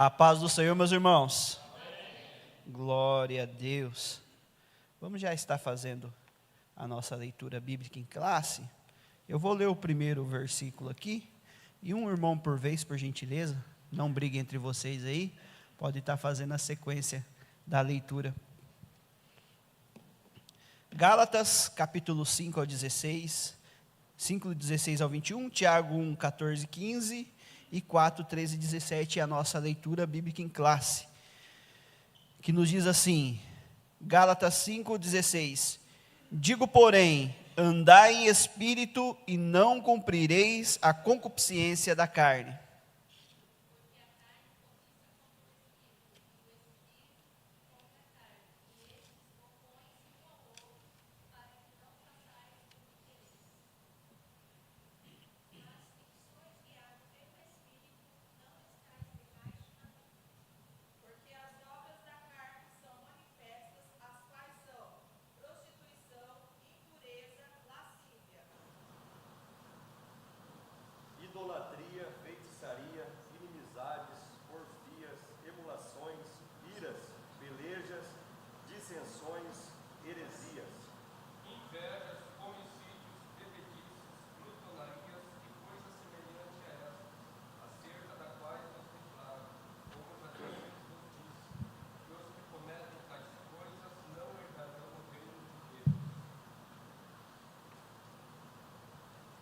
A paz do Senhor, meus irmãos. Amém. Glória a Deus. Vamos já estar fazendo a nossa leitura bíblica em classe. Eu vou ler o primeiro versículo aqui. E um irmão por vez, por gentileza, não brigue entre vocês aí, pode estar fazendo a sequência da leitura. Gálatas, capítulo 5 ao 16, 5, 16 ao 21, Tiago 1, 14, 15 e 4, 13 e 17 é a nossa leitura bíblica em classe, que nos diz assim, Gálatas 5, 16, digo, porém, andai em espírito e não cumprireis a concupiscência da carne. Idolatria, feitiçaria, inimizades, porfias, emulações, iras, pelejas, dissensões, heresias, invejas, homicídios, bebedices, glutonarias e coisas semelhantes a estas, acerca da quais vos declaro, como já vos disse, que os que cometem tais coisas não herdarão o reino de Deus.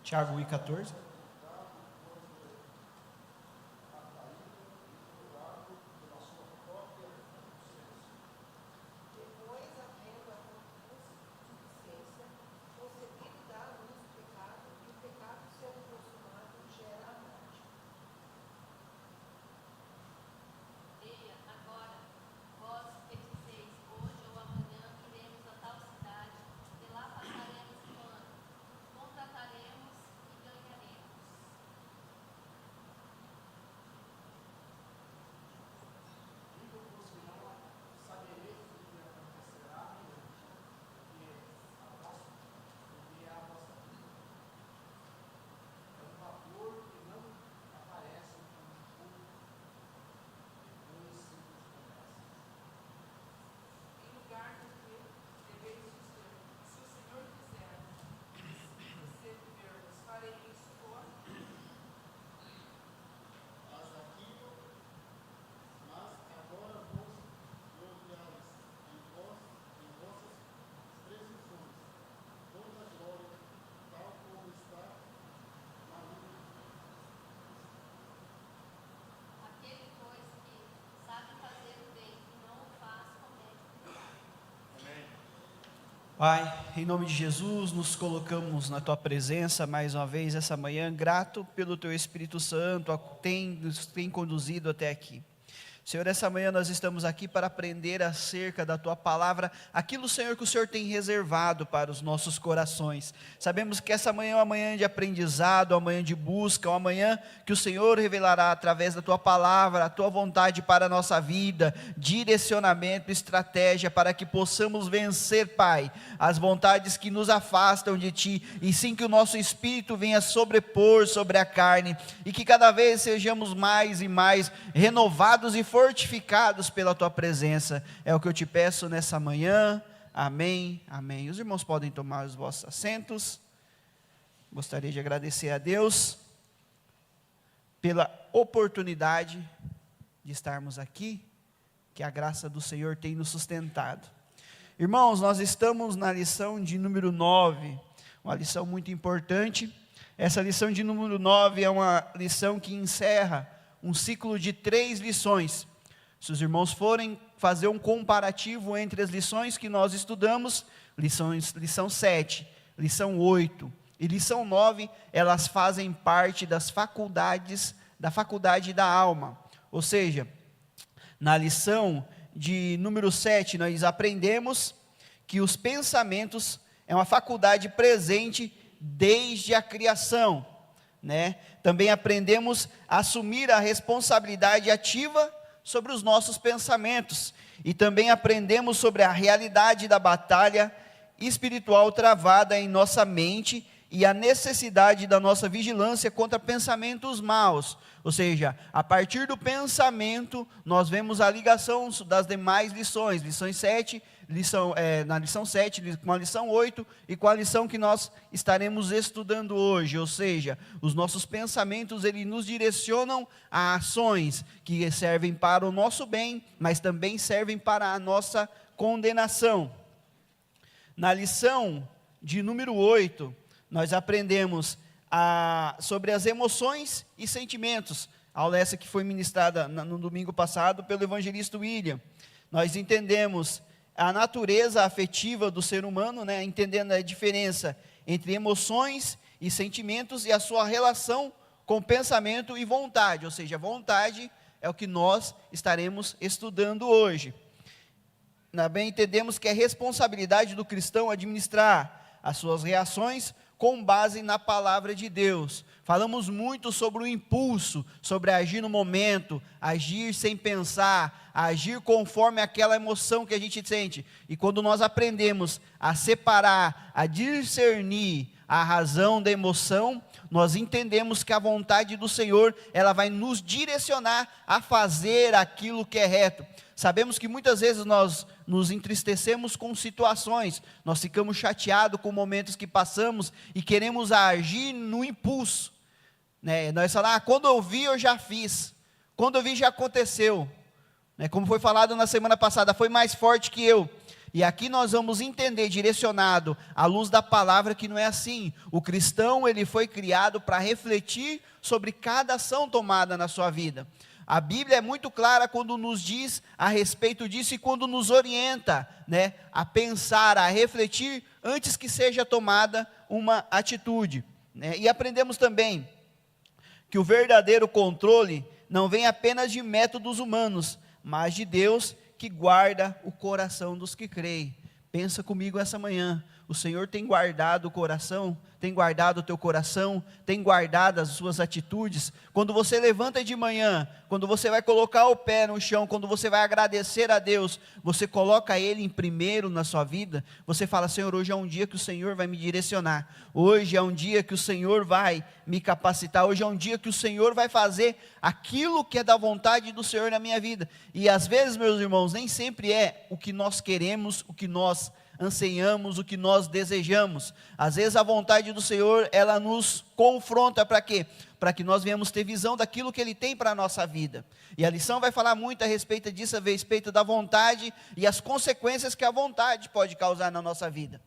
Tiago 1, 14. Pai, em nome de Jesus, nos colocamos na Tua presença mais uma vez essa manhã, grato pelo Teu Espírito Santo, nos tem conduzido até aqui. Senhor, essa manhã nós estamos aqui para aprender acerca da Tua palavra, aquilo, Senhor, que o Senhor tem reservado para os nossos corações. Sabemos que essa manhã é uma manhã de aprendizado, uma manhã de busca, uma manhã que o Senhor revelará através da Tua palavra, a Tua vontade para a nossa vida, direcionamento, estratégia, para que possamos vencer, Pai, as vontades que nos afastam de Ti, e sim que o nosso espírito venha sobrepor sobre a carne, e que cada vez sejamos mais e mais renovados e fortificados pela Tua presença, é o que eu te peço nessa manhã, amém, amém. Os irmãos podem tomar os vossos assentos. Gostaria de agradecer a Deus pela oportunidade de estarmos aqui, que a graça do Senhor tem nos sustentado. Irmãos, nós estamos na lição de número 9, uma lição muito importante. Essa lição de número 9 é uma lição que encerra um ciclo de 3 lições. Se os irmãos forem fazer um comparativo entre as lições que nós estudamos, lição 7, lição 8 e lição 9, elas fazem parte das faculdades, da faculdade da alma. Ou seja, na lição de número 7, nós aprendemos que os pensamentos é uma faculdade presente desde a criação, né? Também aprendemos a assumir a responsabilidade ativa sobre os nossos pensamentos, e também aprendemos sobre a realidade da batalha espiritual travada em nossa mente, e a necessidade da nossa vigilância contra pensamentos maus. Ou seja, a partir do pensamento, nós vemos a ligação das demais lições, na lição 7, com a lição 8 e com a lição que nós estaremos estudando hoje. Ou seja, os nossos pensamentos, eles nos direcionam a ações que servem para o nosso bem, mas também servem para a nossa condenação. Na lição de número 8, nós aprendemos sobre as emoções e sentimentos, a aula essa que foi ministrada no domingo passado pelo evangelista William. Nós entendemos a natureza afetiva do ser humano, né, entendendo a diferença entre emoções e sentimentos e a sua relação com pensamento e vontade, ou seja, vontade é o que nós estaremos estudando hoje. Também entendemos que é responsabilidade do cristão administrar as suas reações com base na palavra de Deus. Falamos muito sobre o impulso, sobre agir no momento, agir sem pensar, agir conforme aquela emoção que a gente sente. E quando nós aprendemos a separar, a discernir a razão da emoção, nós entendemos que a vontade do Senhor, ela vai nos direcionar a fazer aquilo que é reto. Sabemos que muitas vezes nós nos entristecemos com situações, nós ficamos chateados com momentos que passamos e queremos agir no impulso, né? Nós falamos, quando eu vi eu já fiz, quando eu vi já aconteceu, né? Como foi falado na semana passada, foi mais forte que eu. E aqui nós vamos entender, direcionado à luz da palavra, que não é assim. O cristão, ele foi criado para refletir sobre cada ação tomada na sua vida. A Bíblia é muito clara quando nos diz a respeito disso e quando nos orienta, né, a pensar, a refletir antes que seja tomada uma atitude, né? E aprendemos também que o verdadeiro controle não vem apenas de métodos humanos, mas de Deus, que guarda o coração dos que creem. Pensa comigo essa manhã, o Senhor tem guardado o coração, tem guardado o teu coração, tem guardado as suas atitudes. Quando você levanta de manhã, quando você vai colocar o pé no chão, quando você vai agradecer a Deus, você coloca Ele em primeiro na sua vida, você fala, Senhor, hoje é um dia que o Senhor vai me direcionar, hoje é um dia que o Senhor vai me capacitar, hoje é um dia que o Senhor vai fazer aquilo que é da vontade do Senhor na minha vida. E às vezes, meus irmãos, nem sempre é o que nós queremos, o que nós anseiamos, o que nós desejamos. Às vezes a vontade do Senhor, ela nos confronta para quê? Para que nós venhamos ter visão daquilo que Ele tem para a nossa vida. E a lição vai falar muito a respeito disso, a respeito da vontade e as consequências que a vontade pode causar na nossa vida.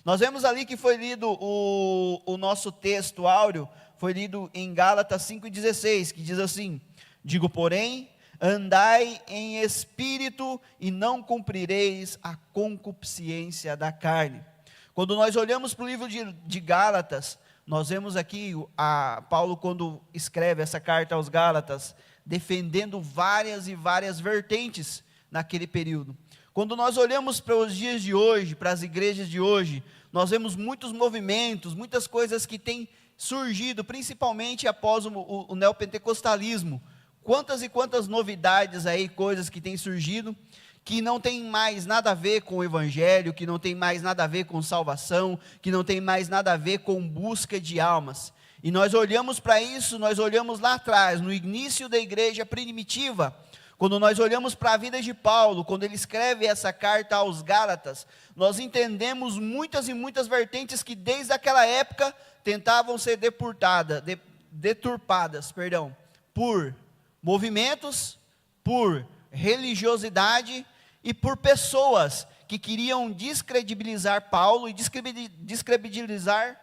Nós vemos ali que foi lido o nosso texto áureo, foi lido em Gálatas 5,16, que diz assim, digo porém, andai em espírito e não cumprireis a concupiscência da carne. Quando nós olhamos para o livro de Gálatas, nós vemos aqui Paulo, quando escreve essa carta aos Gálatas, defendendo várias e várias vertentes naquele período. Quando nós olhamos para os dias de hoje, para as igrejas de hoje, nós vemos muitos movimentos, muitas coisas que têm surgido, principalmente após o neopentecostalismo. Quantas e quantas novidades aí, coisas que têm surgido, que não tem mais nada a ver com o evangelho, que não tem mais nada a ver com salvação, que não tem mais nada a ver com busca de almas. E nós olhamos para isso, nós olhamos lá atrás, no início da igreja primitiva, quando nós olhamos para a vida de Paulo, quando ele escreve essa carta aos Gálatas, nós entendemos muitas e muitas vertentes que desde aquela época tentavam ser deturpadas, por movimentos, por religiosidade e por pessoas que queriam descredibilizar Paulo e descredibilizar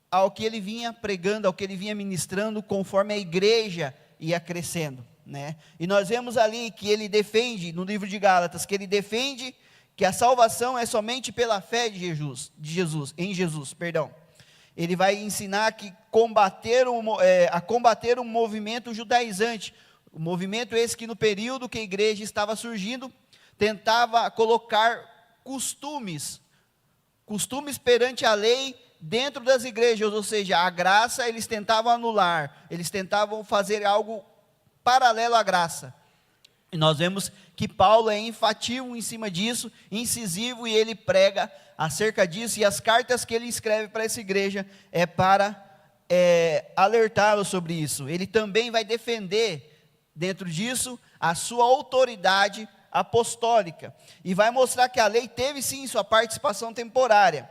ao que ele vinha pregando, ao que ele vinha ministrando, conforme a igreja ia crescendo, né? E nós vemos ali que ele defende, no livro de Gálatas, que ele defende que a salvação é somente pela fé em Jesus. Ele vai ensinar que a combater um movimento judaizante, o movimento esse que no período que a igreja estava surgindo, tentava colocar costumes perante a lei dentro das igrejas, ou seja, a graça eles tentavam anular, eles tentavam fazer algo paralelo à graça. E nós vemos que Paulo é enfativo em cima disso, incisivo, e ele prega acerca disso, e as cartas que ele escreve para essa igreja é para alertá-lo sobre isso. Ele também vai defender, dentro disso, a sua autoridade apostólica, e vai mostrar que a lei teve sim sua participação temporária,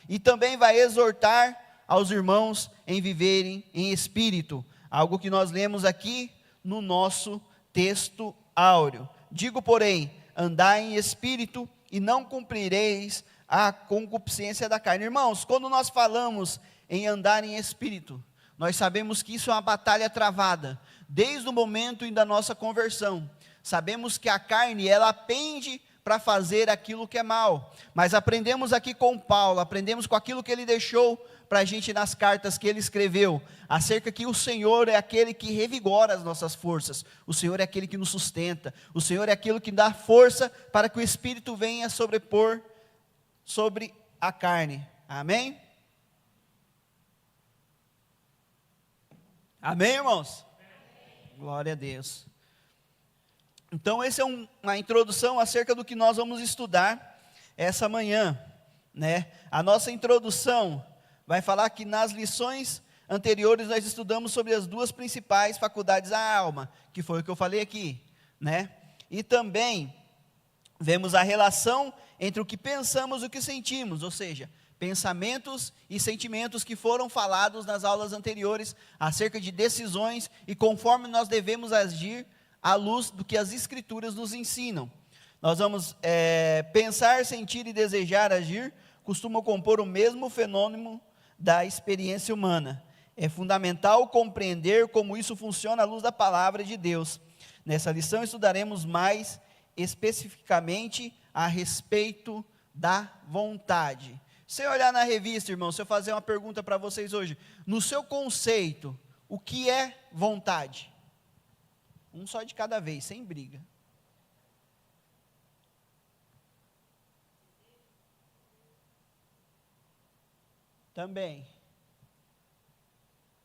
e também vai exortar aos irmãos em viverem em espírito, algo que nós lemos aqui no nosso texto áureo. Digo, porém, andai em espírito e não cumprireis a concupiscência da carne. Irmãos, quando nós falamos em andar em espírito, nós sabemos que isso é uma batalha travada, desde o momento da nossa conversão. Sabemos que a carne, ela pende para fazer aquilo que é mal, mas aprendemos aqui com Paulo, aprendemos com aquilo que ele deixou para a gente nas cartas que ele escreveu, acerca que o Senhor é aquele que revigora as nossas forças, o Senhor é aquele que nos sustenta, o Senhor é aquele que dá força para que o Espírito venha sobrepor sobre a carne. Amém? Amém, irmãos? Amém. Glória a Deus. Então, essa é uma introdução acerca do que nós vamos estudar essa manhã, né? A nossa introdução vai falar que nas lições anteriores nós estudamos sobre as duas principais faculdades da alma, que foi o que eu falei aqui, né? E também vemos a relação entre o que pensamos e o que sentimos, ou seja, pensamentos e sentimentos que foram falados nas aulas anteriores acerca de decisões e conforme nós devemos agir à luz do que as Escrituras nos ensinam. Nós vamos pensar, sentir e desejar agir, costumam compor o mesmo fenômeno da experiência humana. É fundamental compreender como isso funciona à luz da palavra de Deus. Nessa lição estudaremos mais especificamente a respeito da vontade. Se olhar na revista, irmão, se eu fazer uma pergunta para vocês hoje, no seu conceito, o que é vontade? Um só de cada vez, sem briga. Também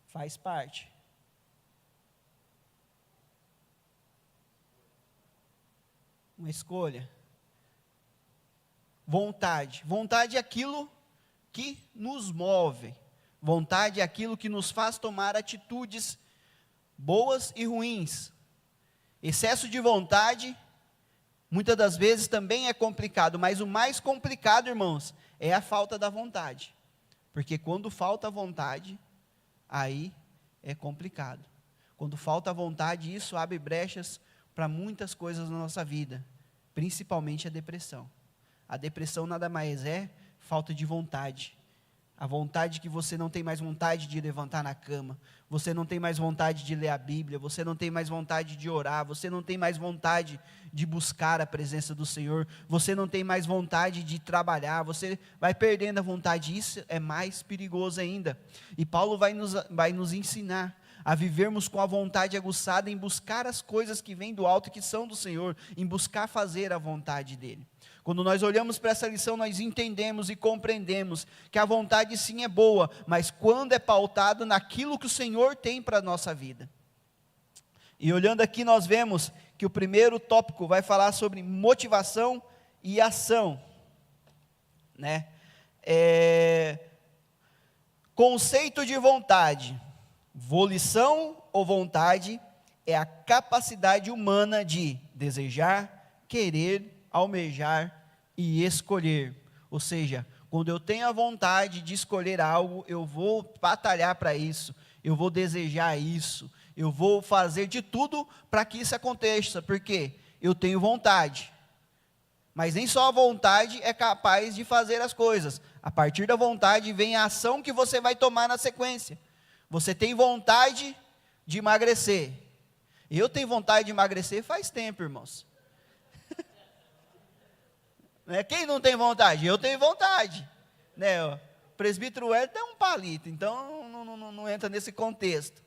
faz parte. Uma escolha. Vontade. Vontade é aquilo que nos move. Vontade é aquilo que nos faz tomar atitudes boas e ruins. Excesso de vontade, muitas das vezes também é complicado, mas o mais complicado, irmãos, é a falta da vontade. Porque quando falta vontade, aí é complicado. Quando falta vontade, isso abre brechas para muitas coisas na nossa vida, principalmente a depressão. A depressão nada mais é falta de vontade. A vontade que você não tem mais vontade de levantar na cama, você não tem mais vontade de ler a Bíblia, você não tem mais vontade de orar, você não tem mais vontade de buscar a presença do Senhor, você não tem mais vontade de trabalhar, você vai perdendo a vontade, isso é mais perigoso ainda. E Paulo vai nos ensinar a vivermos com a vontade aguçada em buscar as coisas que vêm do alto e que são do Senhor, em buscar fazer a vontade dEle. Quando nós olhamos para essa lição, nós entendemos e compreendemos que a vontade sim é boa, mas quando é pautada naquilo que o Senhor tem para a nossa vida. E olhando aqui nós vemos que o primeiro tópico vai falar sobre motivação e ação, né? Conceito de vontade. Volição ou vontade é a capacidade humana de desejar, querer, almejar e escolher. Ou seja, quando eu tenho a vontade de escolher algo, eu vou batalhar para isso, eu vou desejar isso, eu vou fazer de tudo para que isso aconteça, porque eu tenho vontade. Mas nem só a vontade é capaz de fazer as coisas. A partir da vontade vem a ação que você vai tomar na sequência. Você tem vontade de emagrecer. Eu tenho vontade de emagrecer faz tempo, irmãos. Quem não tem vontade? Eu tenho vontade. O presbítero Hélio tem um palito, então não entra nesse contexto.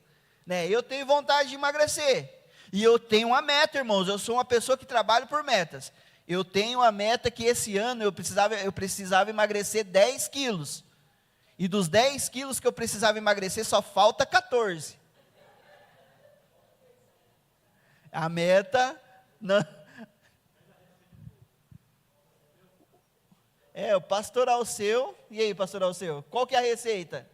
Eu tenho vontade de emagrecer. E eu tenho uma meta, irmãos. Eu sou uma pessoa que trabalha por metas. Eu tenho a meta que esse ano eu precisava emagrecer 10 quilos. E dos 10 quilos que eu precisava emagrecer, só falta 14. A meta... O pastor Alceu. E aí, pastor Alceu? Qual que é a receita?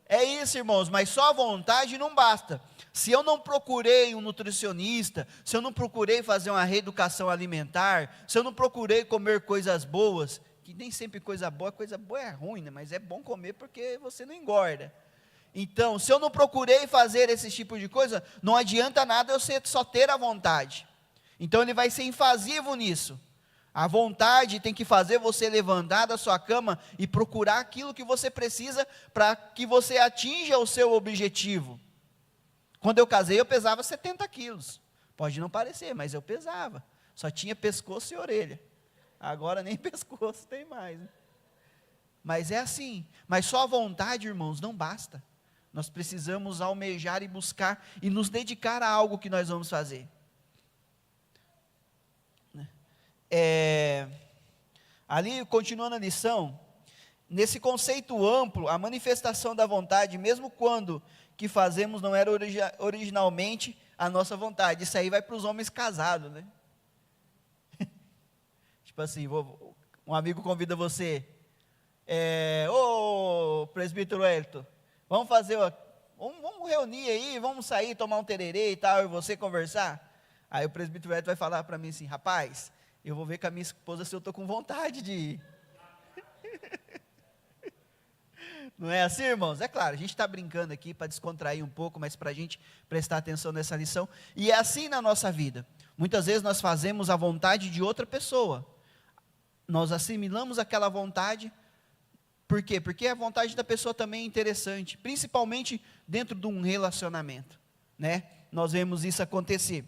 É isso, irmãos, mas só a vontade não basta. Se eu não procurei um nutricionista, se eu não procurei fazer uma reeducação alimentar, se eu não procurei comer coisas boas, que nem sempre coisa boa é ruim, né? Mas é bom comer porque você não engorda. Então, se eu não procurei fazer esse tipo de coisa, não adianta nada eu só ter a vontade. Então ele vai ser invasivo nisso. A vontade tem que fazer você levantar da sua cama e procurar aquilo que você precisa para que você atinja o seu objetivo. Quando eu casei, eu pesava 70 quilos. Pode não parecer, mas eu pesava. Só tinha pescoço e orelha. Agora nem pescoço tem mais, né? Mas é assim. Mas só a vontade, irmãos, não basta. Nós precisamos almejar e buscar e nos dedicar a algo que nós vamos fazer. Ali, continuando a lição, nesse conceito amplo, a manifestação da vontade, mesmo quando que fazemos não era originalmente a nossa vontade. Isso aí vai para os homens casados, né? Tipo assim, um amigo convida você, ô presbítero Elton, vamos reunir aí, vamos sair, tomar um tererê e tal, e você conversar. Aí o presbítero Elton vai falar para mim assim, rapaz, eu vou ver com a minha esposa se eu estou com vontade de ir. Não é assim, irmãos? É claro, a gente está brincando aqui para descontrair um pouco, mas para a gente prestar atenção nessa lição. E é assim na nossa vida. Muitas vezes nós fazemos a vontade de outra pessoa. Nós assimilamos aquela vontade. Por quê? Porque a vontade da pessoa também é interessante, principalmente dentro de um relacionamento, né? Nós vemos isso acontecer.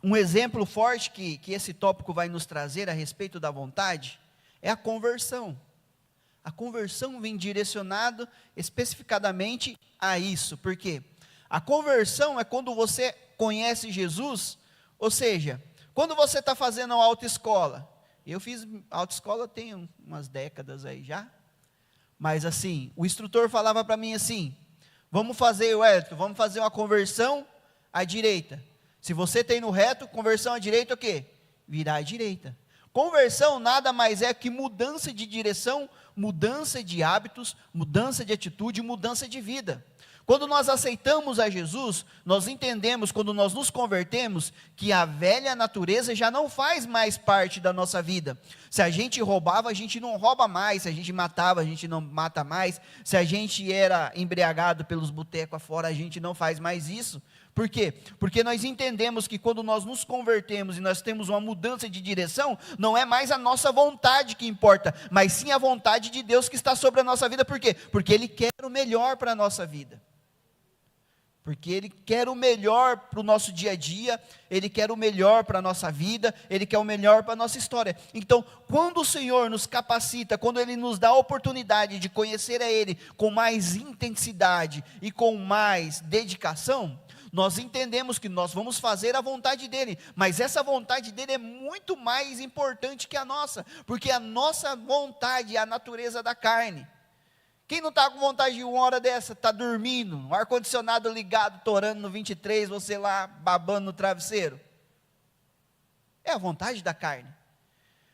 Um exemplo forte que esse tópico vai nos trazer a respeito da vontade é a conversão. A conversão vem direcionado especificadamente a isso. Por quê? A conversão é quando você conhece Jesus, ou seja, quando você está fazendo uma autoescola. Eu fiz autoescola tem umas décadas aí já, mas assim, o instrutor falava para mim assim, vamos fazer uma conversão à direita. Se você tem no reto, conversão à direita o quê? Virar à direita. Conversão nada mais é que mudança de direção, mudança de hábitos, mudança de atitude, mudança de vida. Quando nós aceitamos a Jesus, nós entendemos, quando nós nos convertemos, que a velha natureza já não faz mais parte da nossa vida. Se a gente roubava, a gente não rouba mais. Se a gente matava, a gente não mata mais. Se a gente era embriagado pelos botecos afora, a gente não faz mais isso. Por quê? Porque nós entendemos que quando nós nos convertemos e nós temos uma mudança de direção, não é mais a nossa vontade que importa, mas sim a vontade de Deus que está sobre a nossa vida. Por quê? Porque Ele quer o melhor para a nossa vida. Porque Ele quer o melhor para o nosso dia a dia, Ele quer o melhor para a nossa vida, Ele quer o melhor para a nossa história. Então, quando o Senhor nos capacita, quando Ele nos dá a oportunidade de conhecer a Ele com mais intensidade e com mais dedicação, nós entendemos que nós vamos fazer a vontade dEle, mas essa vontade dEle é muito mais importante que a nossa, porque a nossa vontade é a natureza da carne. Quem não está com vontade de uma hora dessa, está dormindo, o ar-condicionado ligado, torando no 23, você lá babando no travesseiro? É a vontade da carne.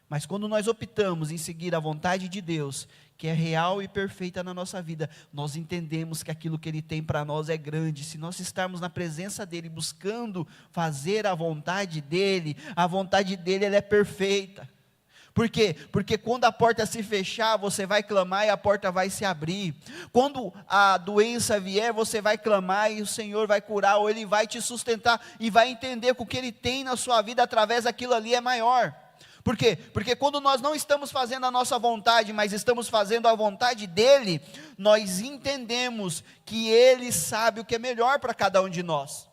Mas quando nós optamos em seguir a vontade de Deus, que é real e perfeita na nossa vida, nós entendemos que aquilo que Ele tem para nós é grande. Se nós estarmos na presença dEle, buscando fazer a vontade dEle, ela é perfeita. Por quê? Porque quando a porta se fechar, você vai clamar e a porta vai se abrir. Quando a doença vier, você vai clamar e o Senhor vai curar, ou Ele vai te sustentar e vai entender que o que Ele tem na sua vida através daquilo ali é maior. Por quê? Porque quando nós não estamos fazendo a nossa vontade, mas estamos fazendo a vontade dEle, nós entendemos que Ele sabe o que é melhor para cada um de nós.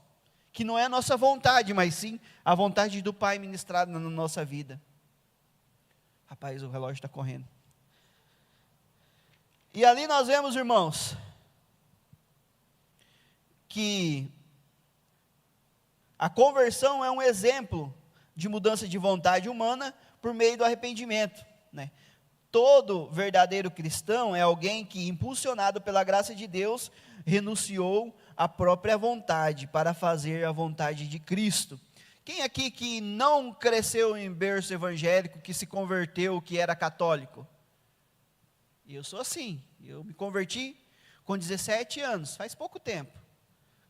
Que não é a nossa vontade, mas sim a vontade do Pai ministrada na nossa vida. Rapaz, o relógio está correndo. E ali nós vemos, irmãos, que a conversão é um exemplo de mudança de vontade humana por meio do arrependimento, né? Todo verdadeiro cristão é alguém que, impulsionado pela graça de Deus, renunciou a própria vontade para fazer a vontade de Cristo. Quem aqui que não cresceu em berço evangélico, que se converteu, que era católico? Eu sou assim, eu me converti com 17 anos, faz pouco tempo,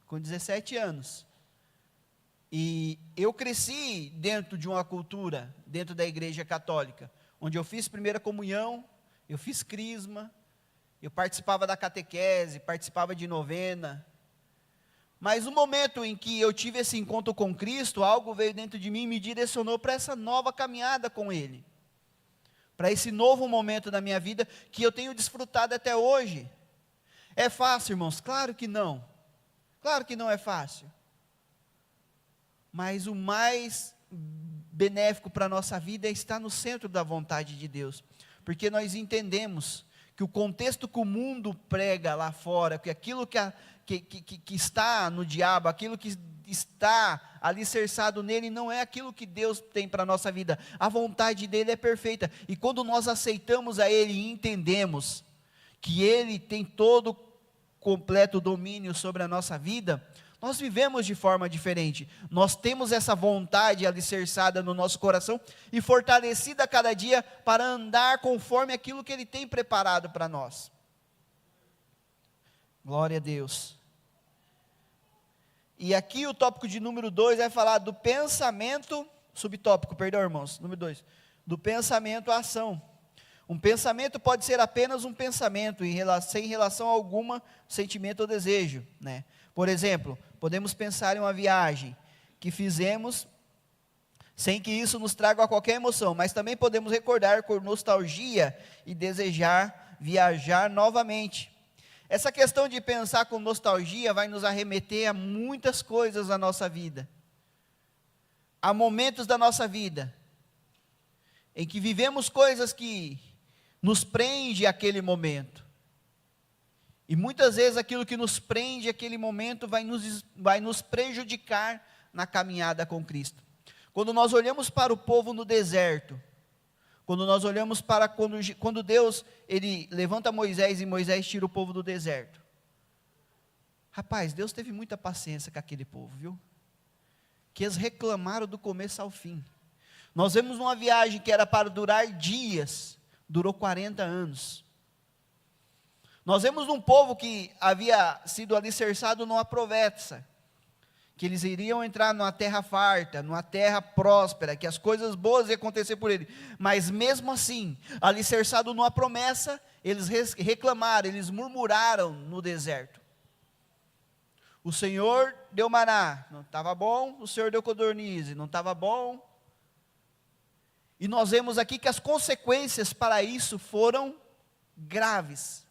com 17 anos. E eu cresci dentro de uma cultura, dentro da igreja católica, onde eu fiz primeira comunhão, eu fiz crisma, eu participava da catequese, participava de novena. Mas no momento em que eu tive esse encontro com Cristo, algo veio dentro de mim e me direcionou para essa nova caminhada com Ele. Para esse novo momento da minha vida, que eu tenho desfrutado até hoje. É fácil, irmãos? Claro que não. Claro que não é fácil. Mas o mais benéfico para a nossa vida é estar no centro da vontade de Deus. Porque nós entendemos que o contexto que o mundo prega lá fora, que aquilo que está no diabo, aquilo que está alicerçado nele, não é aquilo que Deus tem para a nossa vida. A vontade dele é perfeita. E quando nós aceitamos a Ele e entendemos que Ele tem todo o completo domínio sobre a nossa vida, nós vivemos de forma diferente. Nós temos essa vontade alicerçada no nosso coração e fortalecida a cada dia para andar conforme aquilo que Ele tem preparado para nós. Glória a Deus. E aqui o tópico de número 2 vai falar do pensamento, subtópico, perdão, irmãos, número 2, do pensamento à ação. Um pensamento pode ser apenas um pensamento, sem relação alguma, sentimento ou desejo, né? Por exemplo, podemos pensar em uma viagem que fizemos, sem que isso nos traga qualquer emoção, mas também podemos recordar com nostalgia e desejar viajar novamente. Essa questão de pensar com nostalgia vai nos arremeter a muitas coisas na nossa vida. Há momentos da nossa vida em que vivemos coisas que nos prende àquele momento. E muitas vezes aquilo que nos prende àquele momento vai nos prejudicar na caminhada com Cristo. Quando nós olhamos para o povo no deserto, quando nós olhamos para quando Deus, Ele levanta Moisés e Moisés tira o povo do deserto. Rapaz, Deus teve muita paciência com aquele povo, viu? Que eles reclamaram do começo ao fim. Nós vemos uma viagem que era para durar dias, durou 40 anos. Nós vemos um povo que havia sido alicerçado numa promessa, que eles iriam entrar numa terra farta, numa terra próspera, que as coisas boas iam acontecer por ele, mas mesmo assim, alicerçado numa promessa, eles reclamaram, eles murmuraram no deserto. O Senhor deu maná, não estava bom, o Senhor deu codornize, não estava bom, e nós vemos aqui que as consequências para isso foram graves.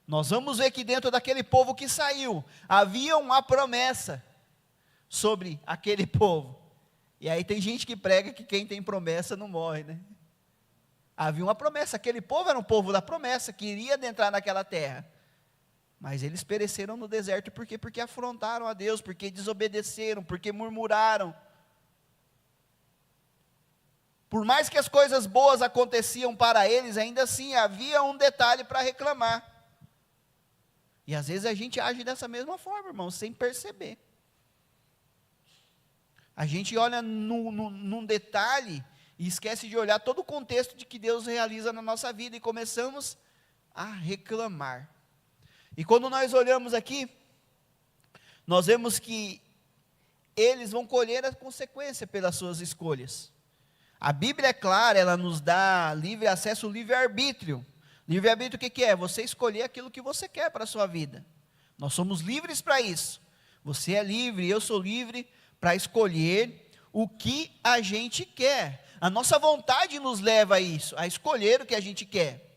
Nós vamos ver que dentro daquele povo que saiu, havia uma promessa sobre aquele povo. E aí tem gente que prega que quem tem promessa não morre, né? Havia uma promessa, aquele povo era um povo da promessa, que iria adentrar naquela terra. Mas eles pereceram no deserto, por quê? Porque afrontaram a Deus, porque desobedeceram, porque murmuraram. Por mais que as coisas boas aconteciam para eles, ainda assim havia um detalhe para reclamar. E às vezes a gente age dessa mesma forma, irmão, sem perceber. A gente olha num detalhe e esquece de olhar todo o contexto de que Deus realiza na nossa vida e começamos a reclamar. E quando nós olhamos aqui, nós vemos que eles vão colher a consequência pelas suas escolhas. A Bíblia é clara, ela nos dá livre acesso, livre-arbítrio. Livre-arbítrio o que é? Você escolher aquilo que você quer para a sua vida. Nós somos livres para isso. Você é livre, eu sou livre para escolher o que a gente quer. A nossa vontade nos leva a isso, a escolher o que a gente quer.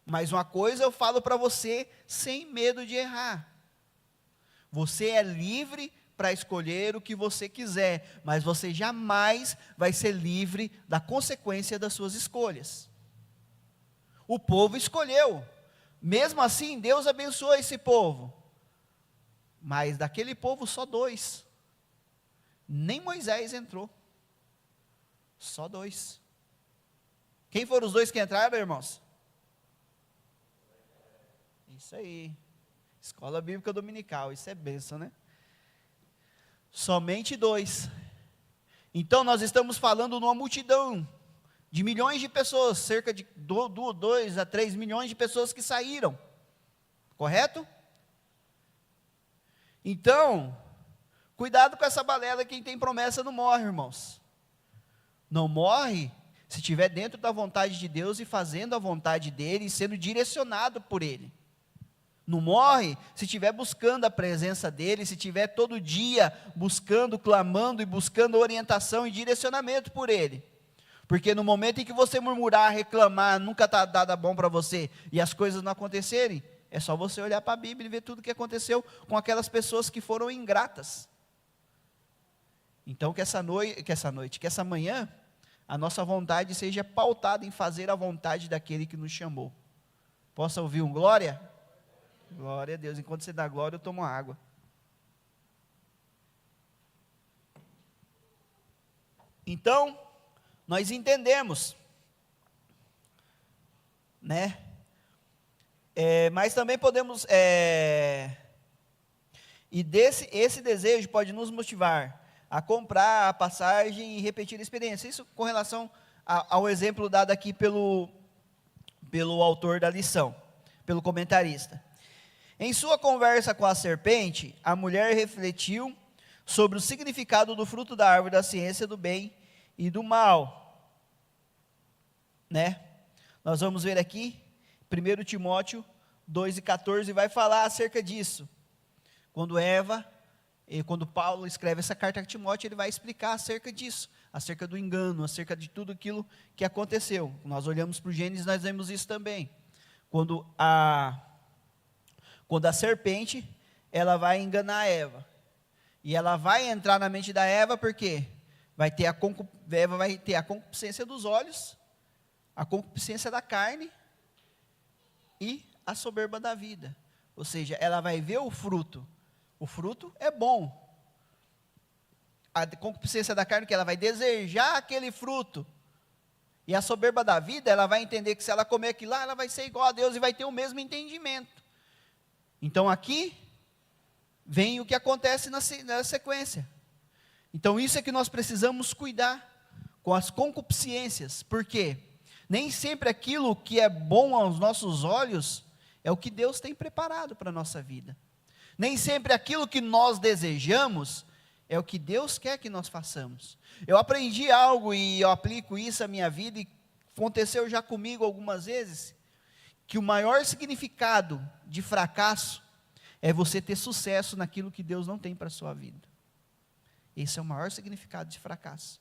Mas uma coisa eu falo para você, sem medo de errar. Você é livre para escolher o que você quiser, mas você jamais vai ser livre da consequência das suas escolhas. O povo escolheu, mesmo assim Deus abençoou esse povo, mas daquele povo só 2, nem Moisés entrou, só 2. Quem foram os 2 que entraram, irmãos? Isso aí, Escola Bíblica Dominical, isso é bênção, né? Somente 2. Então nós estamos falando numa multidão de milhões de pessoas, cerca de 2 a 3 milhões de pessoas que saíram. Correto? Então, cuidado com essa balela, quem tem promessa não morre, irmãos. Não morre se estiver dentro da vontade de Deus e fazendo a vontade dele e sendo direcionado por ele. Não morre se estiver buscando a presença dele, se estiver todo dia buscando, clamando e buscando orientação e direcionamento por ele. Porque no momento em que você murmurar, reclamar, nunca está dado bom para você e as coisas não acontecerem, é só você olhar para a Bíblia e ver tudo o que aconteceu com aquelas pessoas que foram ingratas. Então que essa manhã, a nossa vontade seja pautada em fazer a vontade daquele que nos chamou. Possa ouvir um glória? Glória a Deus. Enquanto você dá glória, eu tomo água. Então, nós entendemos, né? Mas também podemos, esse desejo pode nos motivar a comprar a passagem e repetir a experiência. Isso com relação ao exemplo dado aqui pelo autor da lição, pelo comentarista. Em sua conversa com a serpente, a mulher refletiu sobre o significado do fruto da árvore da ciência do bem e do mal. Né? Nós vamos ver aqui, 1 Timóteo 2:14, vai falar acerca disso. Quando Paulo escreve essa carta a Timóteo, ele vai explicar acerca disso, acerca do engano, acerca de tudo aquilo que aconteceu. Nós olhamos para o Gênesis, nós vemos isso também. Quando a serpente, ela vai enganar a Eva. E ela vai entrar na mente da Eva, porque Eva vai ter a concupiscência dos olhos, a concupiscência da carne e a soberba da vida. Ou seja, ela vai ver o fruto. O fruto é bom. A concupiscência da carne, que ela vai desejar aquele fruto. E a soberba da vida, ela vai entender que se ela comer aquilo lá, ela vai ser igual a Deus e vai ter o mesmo entendimento. Então aqui vem o que acontece na sequência. Então isso é que nós precisamos cuidar com as concupiscências. Por quê? Nem sempre aquilo que é bom aos nossos olhos é o que Deus tem preparado para a nossa vida. Nem sempre aquilo que nós desejamos é o que Deus quer que nós façamos. Eu aprendi algo e eu aplico isso à minha vida e aconteceu já comigo algumas vezes, que o maior significado de fracasso é você ter sucesso naquilo que Deus não tem para a sua vida. Esse é o maior significado de fracasso.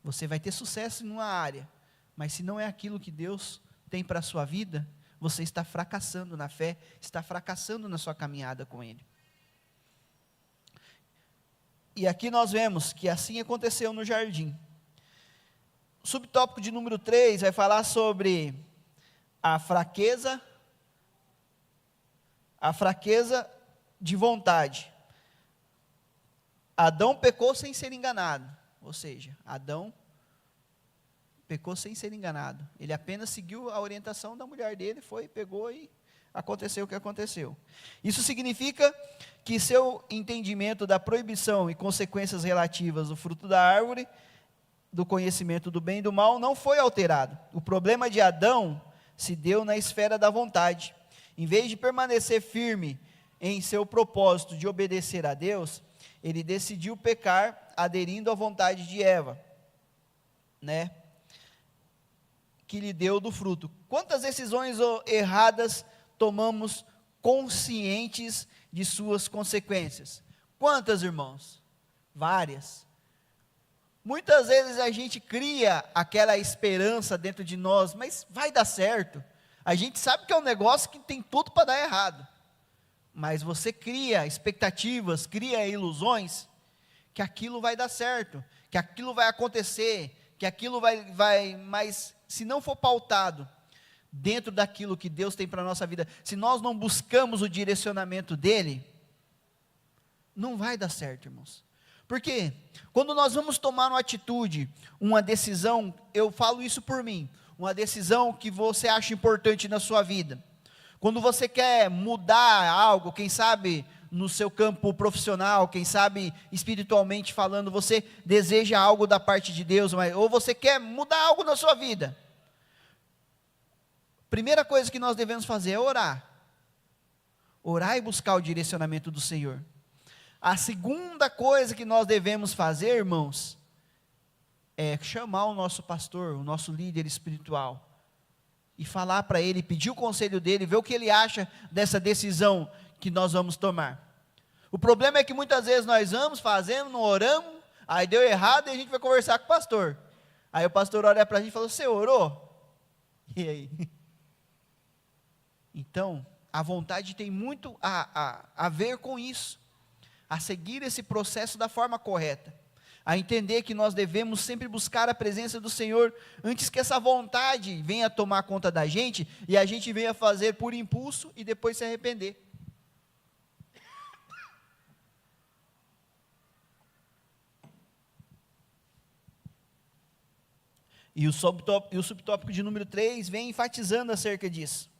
Você vai ter sucesso em uma área, mas se não é aquilo que Deus tem para a sua vida, você está fracassando na fé, está fracassando na sua caminhada com Ele. E aqui nós vemos que assim aconteceu no jardim. O subtópico de número 3 vai falar sobre a fraqueza de vontade. Adão pecou sem ser enganado, ou seja, Adão pecou sem ser enganado. Ele apenas seguiu a orientação da mulher dele, pegou e aconteceu o que aconteceu. Isso significa que seu entendimento da proibição e consequências relativas do fruto da árvore, do conhecimento do bem e do mal, não foi alterado. O problema de Adão se deu na esfera da vontade. Em vez de permanecer firme em seu propósito de obedecer a Deus, ele decidiu pecar aderindo à vontade de Eva, né? Que lhe deu do fruto. Quantas decisões erradas tomamos conscientes de suas consequências? Quantas, irmãos? Várias. Muitas vezes a gente cria aquela esperança dentro de nós, mas vai dar certo. A gente sabe que é um negócio que tem tudo para dar errado. Mas você cria expectativas, cria ilusões, que aquilo vai dar certo, que aquilo vai acontecer, que aquilo vai, mas se não for pautado dentro daquilo que Deus tem para a nossa vida, se nós não buscamos o direcionamento dEle, não vai dar certo, irmãos. Porque quando nós vamos tomar uma atitude, uma decisão, eu falo isso por mim, uma decisão que você acha importante na sua vida, Quando você quer mudar algo, quem sabe no seu campo profissional, quem sabe espiritualmente falando, você deseja algo da parte de Deus, ou você quer mudar algo na sua vida. Primeira coisa que nós devemos fazer é orar. Orar e buscar o direcionamento do Senhor. A segunda coisa que nós devemos fazer, irmãos, é chamar o nosso pastor, o nosso líder espiritual, e falar para ele, pedir o conselho dele, ver o que ele acha dessa decisão que nós vamos tomar. O problema é que muitas vezes nós vamos, fazemos, não oramos, aí deu errado e a gente vai conversar com o pastor. Aí o pastor olha para a gente e fala, você orou? E aí? Então, a vontade tem muito a ver com isso, a seguir esse processo da forma correta, a entender que nós devemos sempre buscar a presença do Senhor, antes que essa vontade venha tomar conta da gente, e a gente venha fazer por impulso, e depois se arrepender. E o subtópico de número 3 vem enfatizando acerca disso.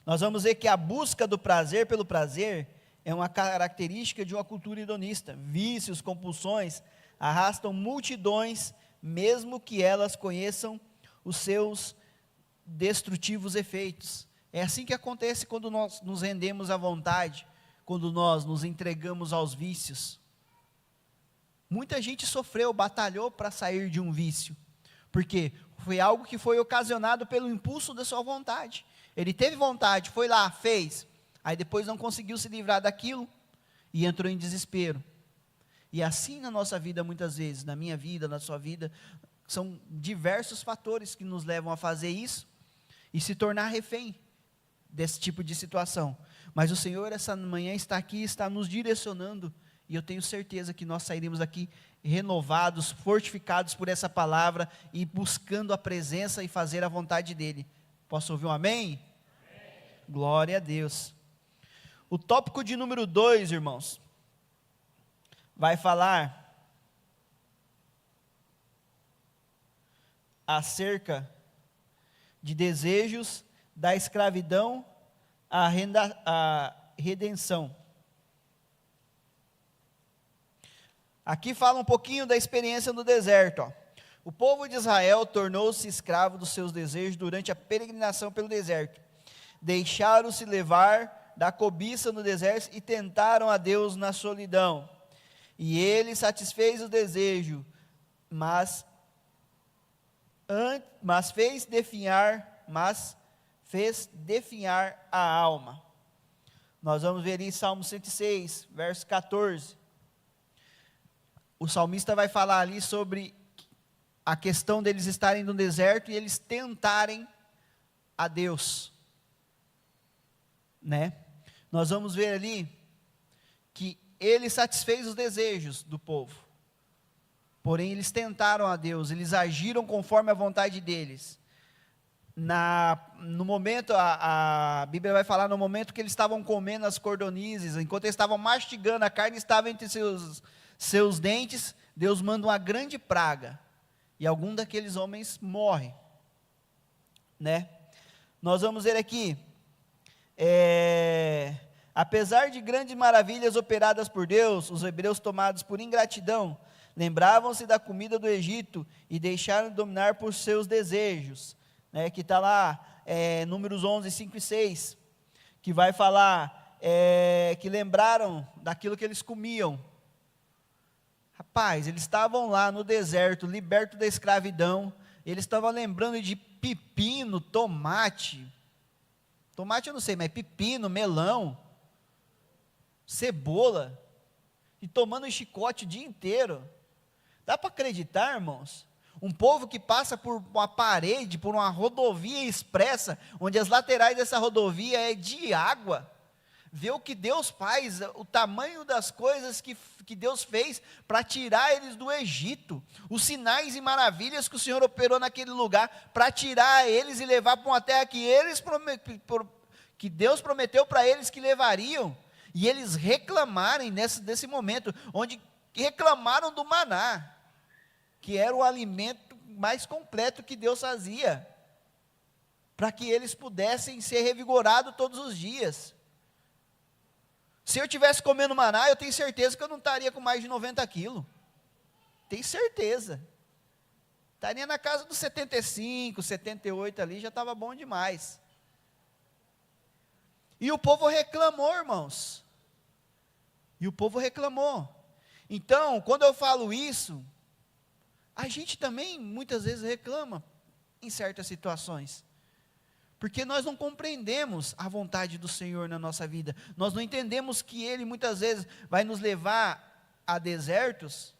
Nós vamos ver que a busca do prazer pelo prazer é uma característica de uma cultura hedonista. Vícios, compulsões arrastam multidões, mesmo que elas conheçam os seus destrutivos efeitos. É assim que acontece quando nós nos rendemos à vontade, quando nós nos entregamos aos vícios. Muita gente sofreu, batalhou para sair de um vício, porque foi algo que foi ocasionado pelo impulso da sua vontade. Ele teve vontade, foi lá, fez, aí depois não conseguiu se livrar daquilo e entrou em desespero. E assim na nossa vida muitas vezes, na minha vida, na sua vida, são diversos fatores que nos levam a fazer isso e se tornar refém desse tipo de situação. Mas o Senhor essa manhã está aqui, está nos direcionando, e eu tenho certeza que nós sairemos aqui renovados, fortificados por essa palavra e buscando a presença e fazer a vontade dEle. Posso ouvir um amém? Amém. Glória a Deus. O tópico de número 2, irmãos, vai falar acerca de desejos da escravidão à redenção. Aqui fala um pouquinho da experiência no deserto. Ó. O povo de Israel tornou-se escravo dos seus desejos durante a peregrinação pelo deserto. Deixaram-se levar da cobiça no deserto e tentaram a Deus na solidão. E ele satisfez o desejo, mas fez definhar a alma. Nós vamos ver em Salmo 106, verso 14. O salmista vai falar ali sobre a questão deles estarem no deserto e eles tentarem a Deus, né? Nós vamos ver ali que ele satisfez os desejos do povo, porém eles tentaram a Deus, eles agiram conforme a vontade deles. No momento, a Bíblia vai falar no momento que eles estavam comendo as cordonizes, enquanto eles estavam mastigando, a carne estava entre seus dentes, Deus manda uma grande praga, e algum daqueles homens morre, né? Nós vamos ver aqui, apesar de grandes maravilhas operadas por Deus, os hebreus, tomados por ingratidão, lembravam-se da comida do Egito, e deixaram de dominar por seus desejos, né? Que está lá, Números 11, 5 e 6, que vai falar, que lembraram daquilo que eles comiam. Rapaz, eles estavam lá no deserto, libertos da escravidão, eles estavam lembrando de pepino, tomate eu não sei, mas pepino, melão, cebola, e tomando chicote o dia inteiro. Dá para acreditar, irmãos? Um povo que passa por uma parede, por uma rodovia expressa, onde as laterais dessa rodovia é de água, vê o que Deus faz, o tamanho das coisas que Deus fez para tirar eles do Egito, os sinais e maravilhas que o Senhor operou naquele lugar, para tirar eles e levar para uma terra que Deus prometeu para eles que levariam, e eles reclamarem desse momento, onde reclamaram do maná, que era o alimento mais completo que Deus fazia. para que eles pudessem ser revigorados todos os dias. Se eu tivesse comendo maná, eu tenho certeza que eu não estaria com mais de 90 quilos. Tenho certeza. Estaria na casa dos 75, 78 ali, já estava bom demais. E o povo reclamou, irmãos. E o povo reclamou. Então, quando eu falo isso, a gente também muitas vezes reclama em certas situações. Porque nós não compreendemos a vontade do Senhor na nossa vida. Nós não entendemos que Ele muitas vezes vai nos levar a desertos,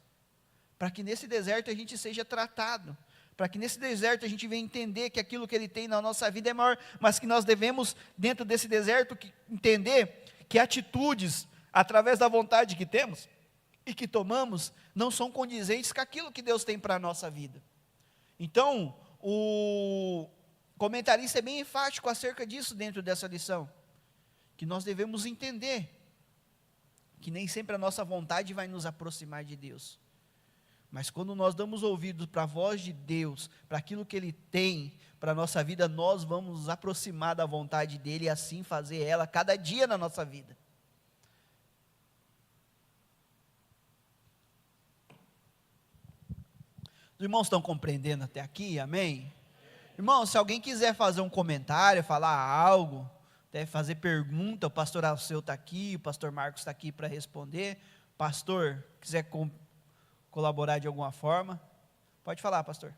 para que nesse deserto a gente seja tratado. Para que nesse deserto a gente venha entender que aquilo que Ele tem na nossa vida é maior. Mas que nós devemos, dentro desse deserto, entender que atitudes, através da vontade que temos e que tomamos, não são condizentes com aquilo que Deus tem para a nossa vida. Então, o comentarista é bem enfático acerca disso dentro dessa lição, que nós devemos entender que nem sempre a nossa vontade vai nos aproximar de Deus, mas quando nós damos ouvidos para a voz de Deus, para aquilo que Ele tem para a nossa vida, nós vamos nos aproximar da vontade dEle e assim fazer ela cada dia na nossa vida. Os irmãos estão compreendendo até aqui? Amém? Irmão, se alguém quiser fazer um comentário, falar algo, deve fazer pergunta, o pastor Alceu está aqui, o pastor Marcos está aqui para responder. Pastor, quiser colaborar de alguma forma, pode falar, pastor.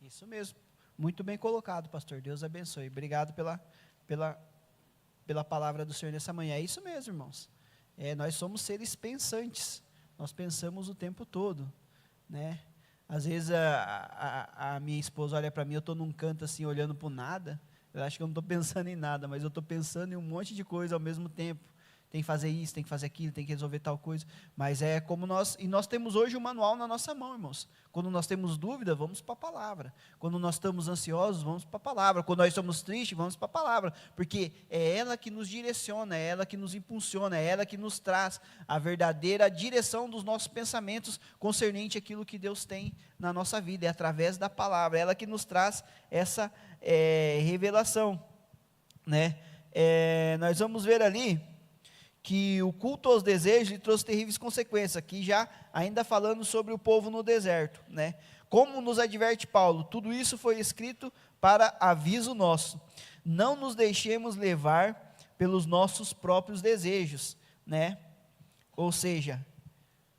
Isso mesmo, muito bem colocado, pastor, Deus abençoe, obrigado pela palavra do Senhor nessa manhã. É isso mesmo, irmãos, nós somos seres pensantes, nós pensamos o tempo todo, né? Às vezes a minha esposa olha para mim, eu estou num canto assim, olhando para o nada, eu acho que eu não estou pensando em nada, mas eu estou pensando em um monte de coisa ao mesmo tempo. Tem que fazer isso, tem que fazer aquilo, tem que resolver tal coisa, mas é como nós temos hoje o manual na nossa mão, irmãos. Quando nós temos dúvida, vamos para a palavra. Quando nós estamos ansiosos, vamos para a palavra. Quando nós estamos tristes, vamos para a palavra, porque é ela que nos direciona, é ela que nos impulsiona, é ela que nos traz a verdadeira direção dos nossos pensamentos concernente àquilo que Deus tem na nossa vida, é através da palavra, é ela que nos traz essa revelação, né? Nós vamos ver ali, que o culto aos desejos lhe trouxe terríveis consequências, aqui já ainda falando sobre o povo no deserto, né? Como nos adverte Paulo, tudo isso foi escrito para aviso nosso. Não nos deixemos levar pelos nossos próprios desejos, né? Ou seja,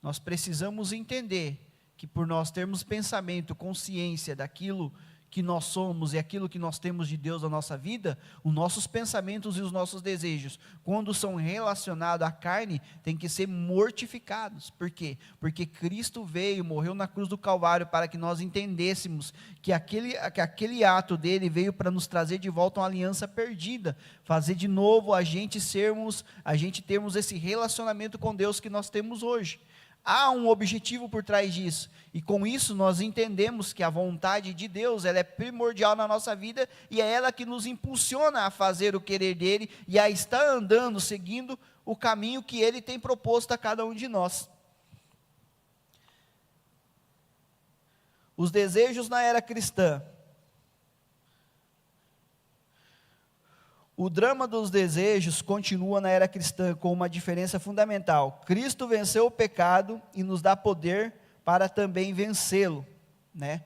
nós precisamos entender que por nós termos pensamento, consciência daquilo que nós somos e aquilo que nós temos de Deus na nossa vida, os nossos pensamentos e os nossos desejos, quando são relacionados à carne, tem que ser mortificados. Por quê? Porque Cristo veio, morreu na cruz do Calvário para que nós entendêssemos que aquele ato dele veio para nos trazer de volta uma aliança perdida, fazer de novo a gente termos esse relacionamento com Deus que nós temos hoje. Há um objetivo por trás disso, e com isso nós entendemos que a vontade de Deus, ela é primordial na nossa vida, e é ela que nos impulsiona a fazer o querer dele, e a estar andando, seguindo o caminho que ele tem proposto a cada um de nós. Os desejos na era cristã. O drama dos desejos continua na era cristã com uma diferença fundamental. Cristo venceu o pecado e nos dá poder para também vencê-lo, né?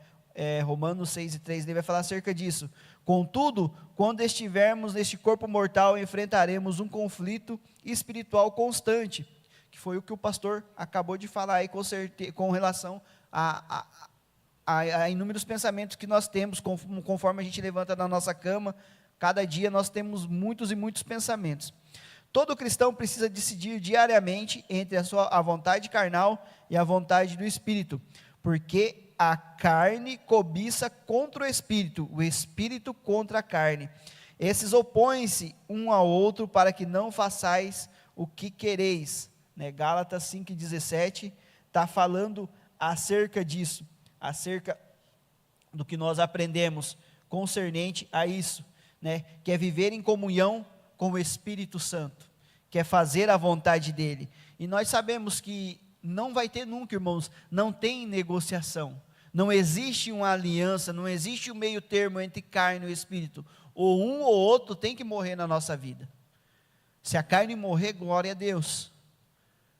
Romanos 6:3 ele vai falar acerca disso. Contudo, quando estivermos neste corpo mortal, enfrentaremos um conflito espiritual constante, que foi o que o pastor acabou de falar aí com relação a inúmeros pensamentos que nós temos, conforme a gente levanta na nossa cama. Cada dia nós temos muitos e muitos pensamentos. Todo cristão precisa decidir diariamente entre a vontade carnal e a vontade do Espírito, porque a carne cobiça contra o Espírito contra a carne. Esses opõem-se um ao outro para que não façais o que quereis. Né? Gálatas 5:17 está falando acerca disso, acerca do que nós aprendemos concernente a isso. Né, que é viver em comunhão com o Espírito Santo, que é fazer a vontade dele, e nós sabemos que não vai ter nunca, irmãos, não tem negociação, não existe uma aliança, não existe um meio termo entre carne e Espírito, ou um ou outro tem que morrer na nossa vida. Se a carne morrer, glória a Deus.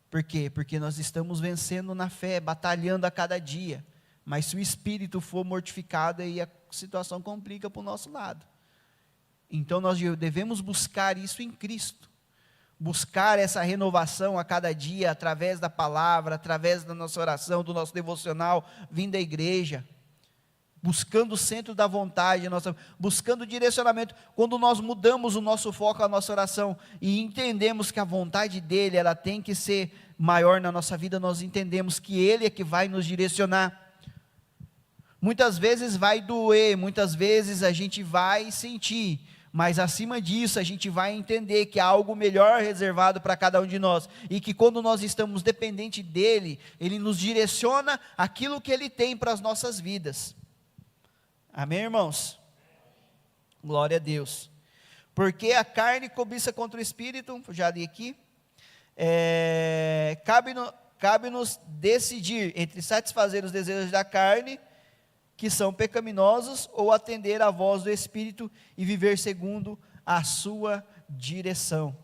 Por quê? Porque nós estamos vencendo na fé, batalhando a cada dia, mas se o Espírito for mortificado, aí a situação complica para o nosso lado. Então nós devemos buscar isso em Cristo, buscar essa renovação a cada dia, através da palavra, através da nossa oração, do nosso devocional, vindo à igreja, buscando o centro da vontade, buscando direcionamento. Quando nós mudamos o nosso foco, a nossa oração, e entendemos que a vontade dele, ela tem que ser maior na nossa vida, nós entendemos que ele é que vai nos direcionar. Muitas vezes vai doer, muitas vezes a gente vai sentir, mas acima disso a gente vai entender que há algo melhor reservado para cada um de nós, e que quando nós estamos dependentes dele, ele nos direciona aquilo que ele tem para as nossas vidas. Amém, irmãos? Glória a Deus. Porque a carne cobiça contra o Espírito, já li aqui, cabe-nos decidir entre satisfazer os desejos da carne, que são pecaminosos, ou atender à voz do Espírito e viver segundo a sua direção.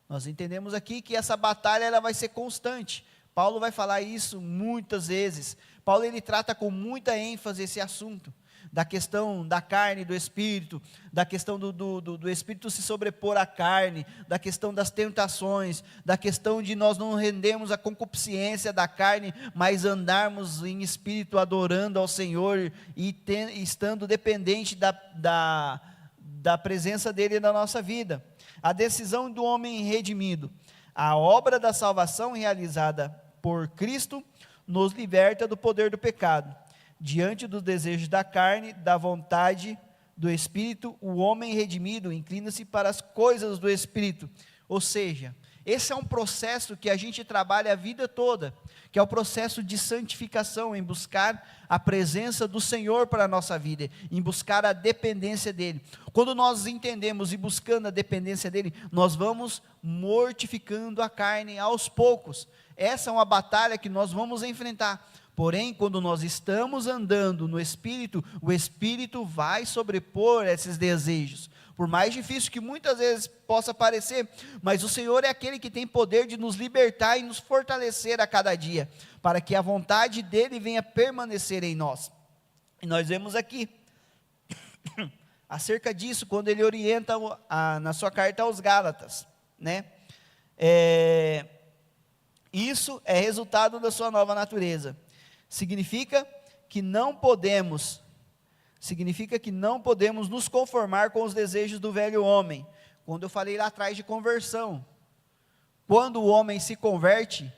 Nós entendemos aqui que essa batalha ela vai ser constante. Paulo vai falar isso muitas vezes. Paulo ele trata com muita ênfase esse assunto, da questão da carne e do Espírito, da questão do Espírito se sobrepor à carne, da questão das tentações, da questão de nós não rendermos a concupiscência da carne, mas andarmos em Espírito adorando ao Senhor e estando dependente da presença dEle na nossa vida. A decisão do homem redimido. A obra da salvação realizada por Cristo nos liberta do poder do pecado. Diante dos desejos da carne, da vontade do Espírito, o homem redimido inclina-se para as coisas do Espírito. Ou seja, esse é um processo que a gente trabalha a vida toda, que é o processo de santificação, em buscar a presença do Senhor para a nossa vida, em buscar a dependência dEle. Quando nós entendemos e buscando a dependência dEle, nós vamos mortificando a carne aos poucos. Essa é uma batalha que nós vamos enfrentar. Porém, quando nós estamos andando no Espírito, o Espírito vai sobrepor esses desejos. por mais difícil que muitas vezes possa parecer, mas o Senhor é aquele que tem poder de nos libertar e nos fortalecer a cada dia, para que a vontade dEle venha permanecer em nós. E nós vemos aqui, acerca disso, quando ele orienta na sua carta aos Gálatas, né? Isso é resultado da sua nova natureza. Significa que não podemos nos conformar com os desejos do velho homem. Quando eu falei lá atrás de conversão, quando o homem se converte,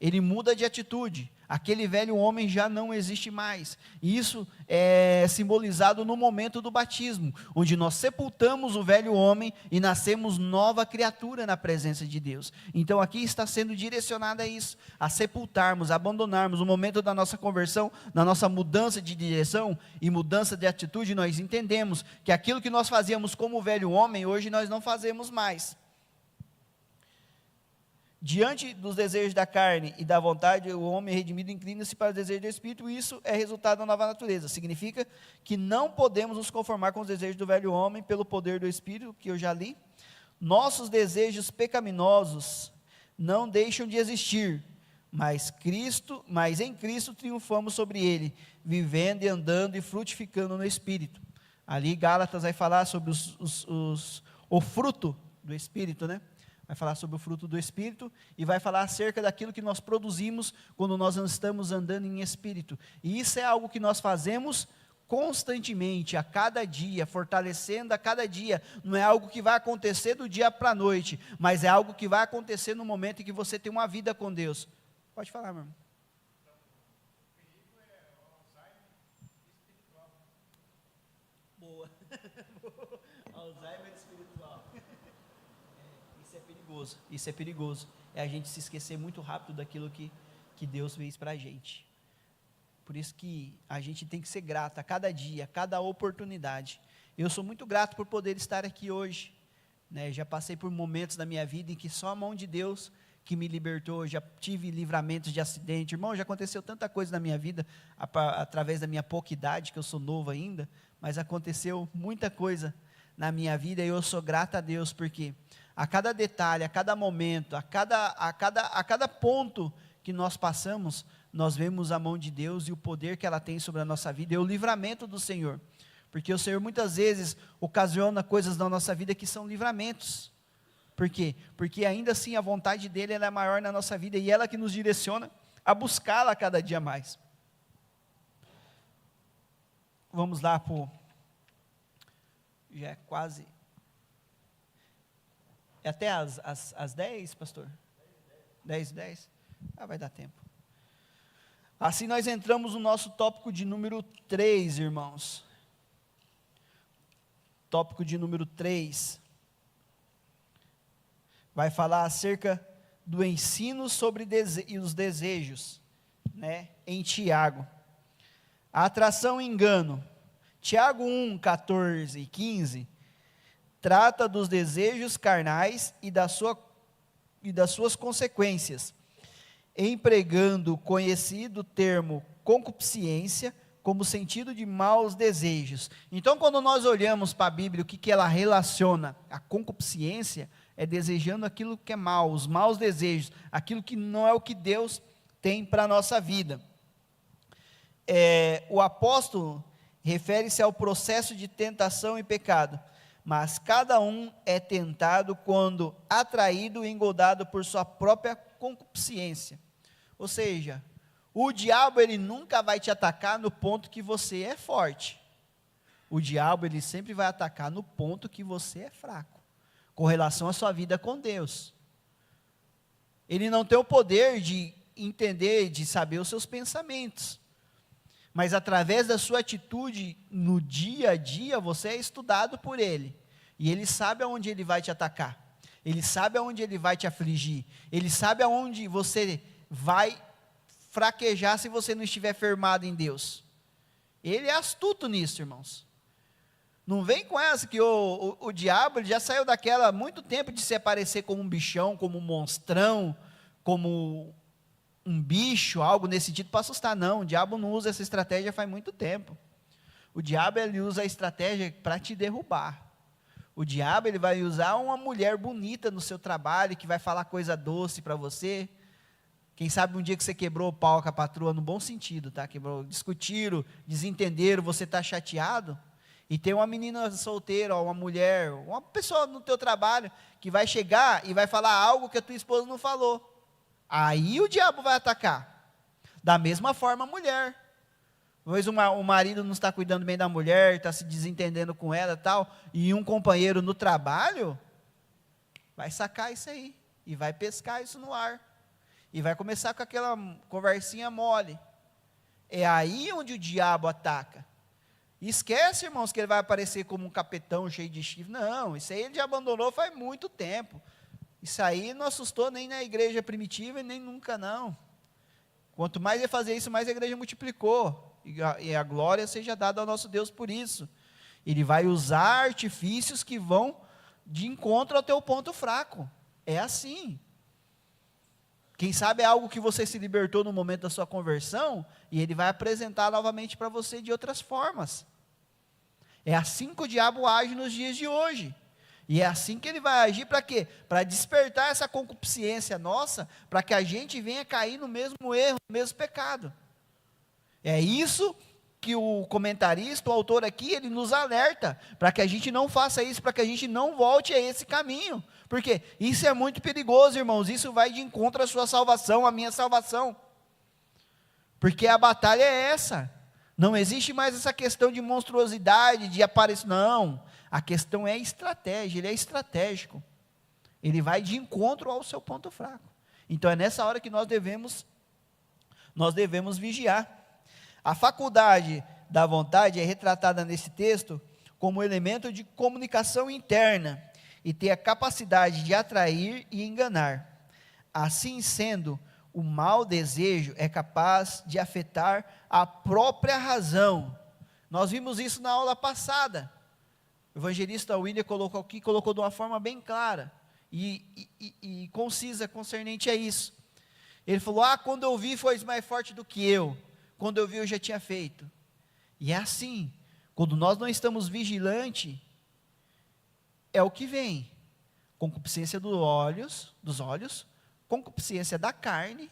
ele muda de atitude. Aquele velho homem já não existe mais. E isso é simbolizado no momento do batismo, onde nós sepultamos o velho homem e nascemos nova criatura na presença de Deus. Então aqui está sendo direcionado a isso, a sepultarmos, abandonarmos. No momento da nossa conversão, na nossa mudança de direção e mudança de atitude, nós entendemos que aquilo que nós fazíamos como o velho homem, hoje nós não fazemos mais. Diante dos desejos da carne e da vontade, o homem redimido inclina-se para o desejo do Espírito, e isso é resultado da nova natureza. Significa que não podemos nos conformar com os desejos do velho homem pelo poder do Espírito, que eu já li. Nossos desejos pecaminosos não deixam de existir, mas em Cristo triunfamos sobre ele, vivendo e andando e frutificando no Espírito. Ali Gálatas vai falar sobre o fruto do Espírito, né? Vai falar sobre o fruto do Espírito e vai falar acerca daquilo que nós produzimos quando nós estamos andando em Espírito. E isso é algo que nós fazemos constantemente, a cada dia, fortalecendo a cada dia. Não é algo que vai acontecer do dia para a noite, mas é algo que vai acontecer no momento em que você tem uma vida com Deus. Pode falar, meu irmão. Boa. Alzheimer espiritual. Isso é perigoso, é a gente se esquecer muito rápido daquilo que Deus fez para a gente. Por isso que a gente tem que ser grato a cada dia, a cada oportunidade. Eu sou muito grato por poder estar aqui hoje, né? Já passei por momentos da minha vida em que só a mão de Deus que me libertou, já tive livramentos de acidente. Irmão, já aconteceu tanta coisa na minha vida, através da minha pouca idade, que eu sou novo ainda, mas aconteceu muita coisa na minha vida, e eu sou grato a Deus, porque a cada detalhe, a cada momento, a cada ponto que nós passamos, nós vemos a mão de Deus e o poder que ela tem sobre a nossa vida, e o livramento do Senhor, porque o Senhor muitas vezes ocasiona coisas na nossa vida que são livramentos. Por quê? Porque ainda assim a vontade dEle ela é maior na nossa vida, e ela que nos direciona a buscá-la cada dia mais. Vamos lá já é quase... É até às 10, pastor? 10? Vai dar tempo. Assim nós entramos no nosso tópico de número 3, irmãos. Tópico de número 3. Vai falar acerca do ensino sobre os desejos, né? Em Tiago. A atração e engano. Tiago 1, 14 e 15... trata dos desejos carnais e das suas consequências, empregando o conhecido termo concupiscência como sentido de maus desejos. Então, quando nós olhamos para a Bíblia, o que ela relaciona? A concupiscência é desejando aquilo que é mal, os maus desejos, aquilo que não é o que Deus tem para a nossa vida. O apóstolo refere-se ao processo de tentação e pecado, mas cada um é tentado quando atraído e engodado por sua própria concupiscência. Ou seja, o diabo ele nunca vai te atacar no ponto que você é forte. O diabo ele sempre vai atacar no ponto que você é fraco, com relação à sua vida com Deus. Ele não tem o poder de entender, de saber os seus pensamentos, mas através da sua atitude no dia a dia, você é estudado por ele, e ele sabe aonde ele vai te atacar, ele sabe aonde ele vai te afligir, ele sabe aonde você vai fraquejar se você não estiver firmado em Deus. Ele é astuto nisso, irmãos. Não vem com essa que o diabo ele já saiu daquela há muito tempo de se aparecer como um bichão, como um monstrão, como um bicho, algo nesse sentido para assustar. Não, o diabo não usa essa estratégia faz muito tempo. O diabo ele usa a estratégia para te derrubar. O diabo, ele vai usar uma mulher bonita no seu trabalho, que vai falar coisa doce para você. Quem sabe um dia que você quebrou o pau com a patroa, no bom sentido, tá? Discutiram, desentenderam, você está chateado. E tem uma menina solteira, uma mulher, uma pessoa no teu trabalho, que vai chegar e vai falar algo que a tua esposa não falou. Aí o diabo vai atacar. Da mesma forma a mulher. Talvez o marido não está cuidando bem da mulher, está se desentendendo com ela e tal, e um companheiro no trabalho vai sacar isso aí, e vai pescar isso no ar, e vai começar com aquela conversinha mole. É aí onde o diabo ataca. E esquece, irmãos, que ele vai aparecer como um capetão cheio de chifre. Não, isso aí ele já abandonou faz muito tempo. Isso aí não assustou nem na igreja primitiva e nem nunca não. Quanto mais ele fazer isso, mais a igreja multiplicou. E a glória seja dada ao nosso Deus por isso. Ele vai usar artifícios que vão de encontro ao teu ponto fraco. É assim. Quem sabe é algo que você se libertou no momento da sua conversão, e ele vai apresentar novamente para você de outras formas. É assim que o diabo age nos dias de hoje. E é assim que ele vai agir para quê? Para despertar essa concupiscência nossa, para que a gente venha cair no mesmo erro, no mesmo pecado. É isso que o comentarista, o autor aqui, ele nos alerta, para que a gente não faça isso, para que a gente não volte a esse caminho, porque isso é muito perigoso, irmãos, isso vai de encontro à sua salvação, à minha salvação, porque a batalha é essa, não existe mais essa questão de monstruosidade, de aparecer, não, a questão é estratégia, ele é estratégico, ele vai de encontro ao seu ponto fraco, então é nessa hora que nós devemos vigiar. A faculdade da vontade é retratada nesse texto como elemento de comunicação interna e tem a capacidade de atrair e enganar. Assim sendo, o mau desejo é capaz de afetar a própria razão. Nós vimos isso na aula passada. O evangelista William colocou de uma forma bem clara e concisa concernente a isso. Ele falou, quando eu vi foi mais forte do que eu. Quando eu vi, eu já tinha feito. E é assim, quando nós não estamos vigilantes, é o que vem. Concupiscência dos olhos, concupiscência da carne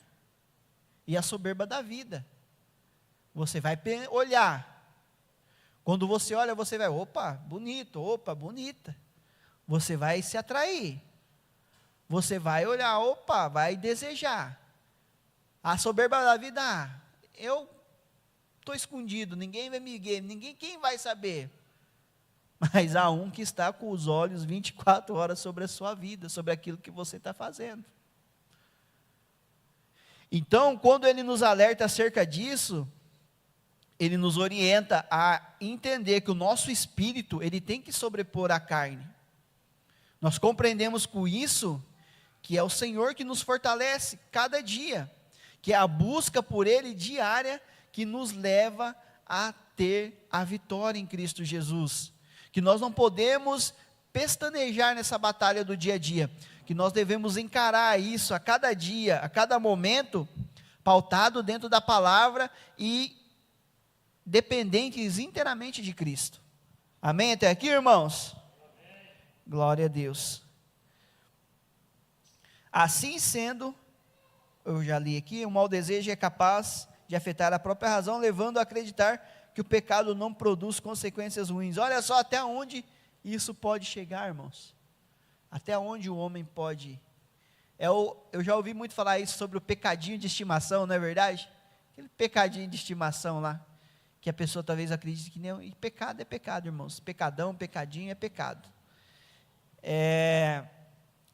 e a soberba da vida. Você vai olhar. Quando você olha, você vai, opa, bonito, opa, bonita. Você vai se atrair. Você vai olhar, opa, vai desejar. A soberba da vida, eu estou escondido, ninguém vai me ver, quem vai saber? Mas há um que está com os olhos 24 horas sobre a sua vida, sobre aquilo que você está fazendo. Então, quando ele nos alerta acerca disso, ele nos orienta a entender que o nosso espírito, ele tem que sobrepor a carne. Nós compreendemos com isso, que é o Senhor que nos fortalece cada dia, que é a busca por Ele diária, que nos leva a ter a vitória em Cristo Jesus, que nós não podemos pestanejar nessa batalha do dia a dia, que nós devemos encarar isso a cada dia, a cada momento, pautado dentro da palavra e dependentes inteiramente de Cristo. Amém até aqui, irmãos? Amém. Glória a Deus. Assim sendo, eu já li aqui, o mau desejo é capaz de afetar a própria razão, levando a acreditar que o pecado não produz consequências ruins. Olha só até onde isso pode chegar, irmãos. Até onde o homem pode. Eu já ouvi muito falar isso sobre o pecadinho de estimação, não é verdade? Aquele pecadinho de estimação lá, que a pessoa talvez acredite que não. E pecado é pecado, irmãos. Pecadão, pecadinho é pecado.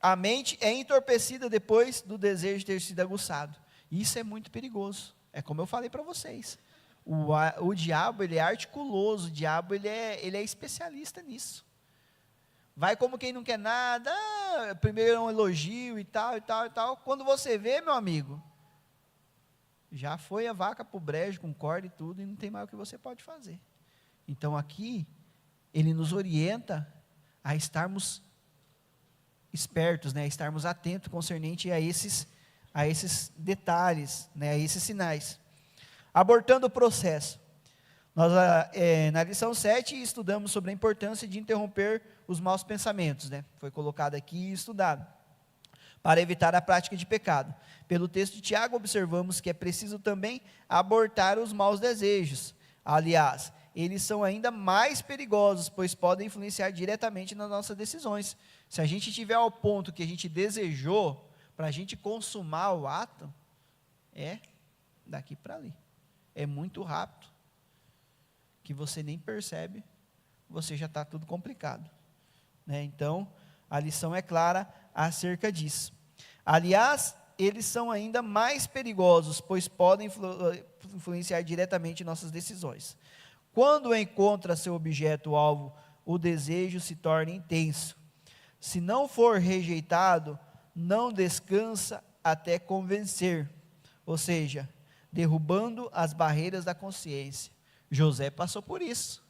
A mente é entorpecida depois do desejo de ter sido aguçado. Isso é muito perigoso. É como eu falei para vocês. O diabo, ele é articuloso. O diabo, ele é especialista nisso. Vai como quem não quer nada. Primeiro é um elogio e tal, e tal, e tal. Quando você vê, meu amigo, já foi a vaca para o brejo com corda e tudo, e não tem mais o que você pode fazer. Então aqui, ele nos orienta a estarmos espertos, né, estarmos atentos concernente a esses detalhes, né, a esses sinais. Abortando o processo. Nós, na lição 7, estudamos sobre a importância de interromper os maus pensamentos, né? Foi colocado aqui e estudado. Para evitar a prática de pecado. Pelo texto de Tiago, observamos que é preciso também abortar os maus desejos. Aliás, eles são ainda mais perigosos, pois podem influenciar diretamente nas nossas decisões. Se a gente tiver ao ponto que a gente desejou, para a gente consumar o ato, é daqui para ali. É muito rápido, que você nem percebe, você já está tudo complicado, né? Então, a lição é clara acerca disso. Aliás, eles são ainda mais perigosos, pois podem influenciar diretamente nossas decisões. Quando encontra seu objeto-alvo, o desejo se torna intenso. Se não for rejeitado, não descansa até convencer, ou seja, derrubando as barreiras da consciência. José passou por isso.